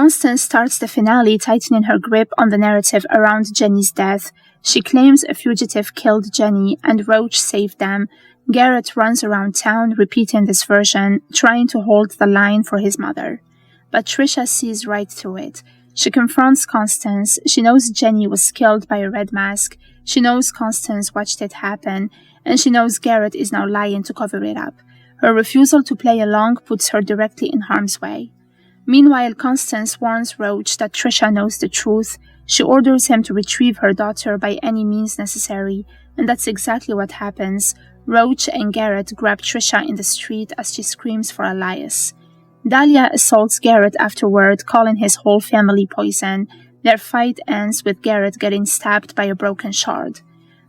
Constance starts the finale tightening her grip on the narrative around Jenny's death. She claims a fugitive killed Jenny and Roach saved them. Garrett runs around town repeating this version, trying to hold the line for his mother. But Trisha sees right through it. She confronts Constance. She knows Jenny was killed by a red mask. She knows Constance watched it happen. And she knows Garrett is now lying to cover it up. Her refusal to play along puts her directly in harm's way. Meanwhile, Constance warns Roach that Trisha knows the truth. She orders him to retrieve her daughter by any means necessary, and that's exactly what happens. Roach and Garrett grab Trisha in the street as she screams for Elias. Dahlia assaults Garrett afterward, calling his whole family poison. Their fight ends with Garrett getting stabbed by a broken shard.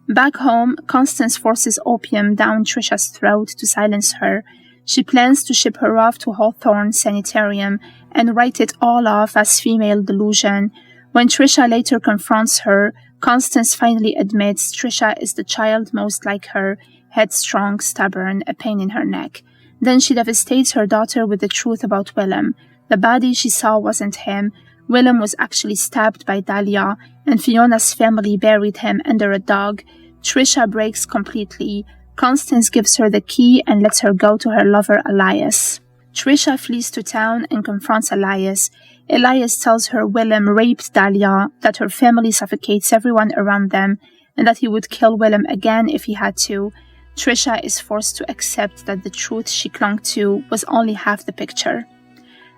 Back home, Constance forces opium down Trisha's throat to silence her. She plans to ship her off to Hawthorne Sanitarium and write it all off as female delusion. When Trisha later confronts her, Constance finally admits Trisha is the child most like her, headstrong, stubborn, a pain in her neck. Then she devastates her daughter with the truth about Willem. The body she saw wasn't him. Willem was actually stabbed by Dahlia, and Fiona's family buried him under a dog. Trisha breaks completely. Constance gives her the key and lets her go to her lover Elias. Trisha flees to town and confronts Elias. Elias tells her Willem raped Dahlia, that her family suffocates everyone around them, and that he would kill Willem again if he had to. Trisha is forced to accept that the truth she clung to was only half the picture.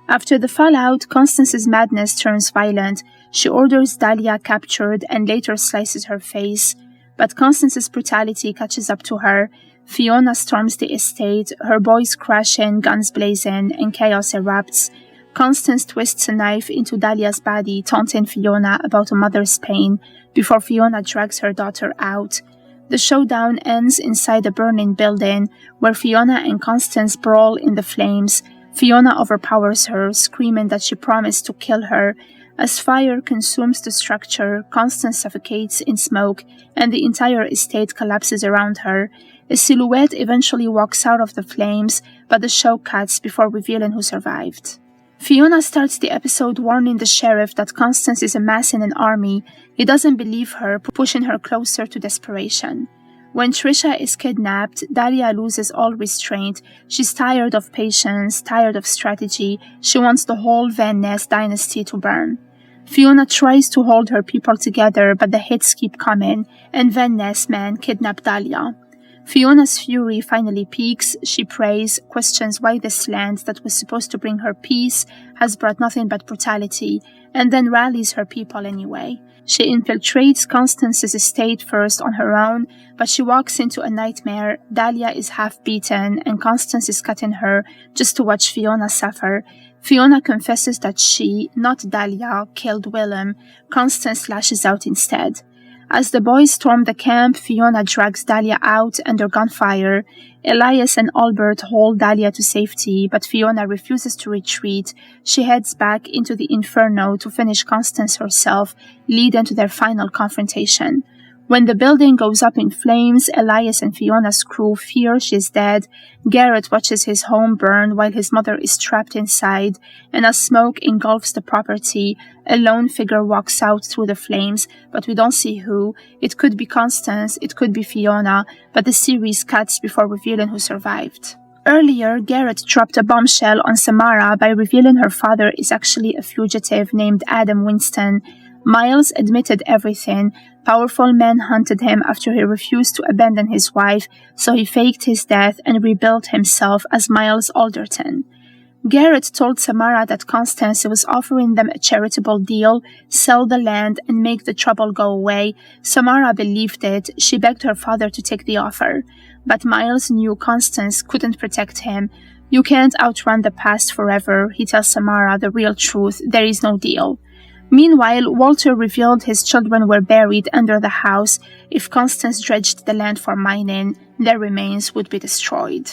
After the fallout, Constance's madness turns violent. She orders Dahlia captured and later slices her face. But Constance's brutality catches up to her. Fiona storms the estate, her boys crash in, guns blazing, and chaos erupts. Constance twists a knife into Dahlia's body, taunting Fiona about a mother's pain, before Fiona drags her daughter out. The showdown ends inside a burning building, where Fiona and Constance brawl in the flames. Fiona overpowers her, screaming that she promised to kill her. As fire consumes the structure, Constance suffocates in smoke, and the entire estate collapses around her. A silhouette eventually walks out of the flames, but the show cuts before revealing who survived. Fiona starts the episode warning the sheriff that Constance is amassing an army. He doesn't believe her, pushing her closer to desperation. When Trisha is kidnapped, Dahlia loses all restraint. She's tired of patience, tired of strategy. She wants the whole Van Ness dynasty to burn. Fiona tries to hold her people together, but the hits keep coming, and Van Ness men kidnap Dahlia. Fiona's fury finally peaks. She prays, questions why this land that was supposed to bring her peace has brought nothing but brutality, and then rallies her people anyway. She infiltrates Constance's estate first on her own, but she walks into a nightmare. Dahlia is half-beaten, and Constance is cutting her just to watch Fiona suffer. Fiona confesses that she, not Dahlia, killed Willem. Constance lashes out instead. As the boys storm the camp, Fiona drags Dahlia out under gunfire. Elias and Albert hold Dahlia to safety, but Fiona refuses to retreat. She heads back into the inferno to finish Constance herself, leading to their final confrontation. When the building goes up in flames, Elias and Fiona's crew fear she's dead. Garrett watches his home burn while his mother is trapped inside, and as smoke engulfs the property, a lone figure walks out through the flames, but we don't see who. It could be Constance, it could be Fiona, but the series cuts before revealing who survived. Earlier, Garrett dropped a bombshell on Samara by revealing her father is actually a fugitive named Adam Winston. Miles admitted everything. Powerful men hunted him after he refused to abandon his wife, so he faked his death and rebuilt himself as Miles Alderton. Garrett told Samara that Constance was offering them a charitable deal, sell the land, and make the trouble go away. Samara believed it. She begged her father to take the offer. But Miles knew Constance couldn't protect him. You can't outrun the past forever, he tells Samara the real truth. There is no deal. Meanwhile, Walter revealed his children were buried under the house. If Constance dredged the land for mining, their remains would be destroyed.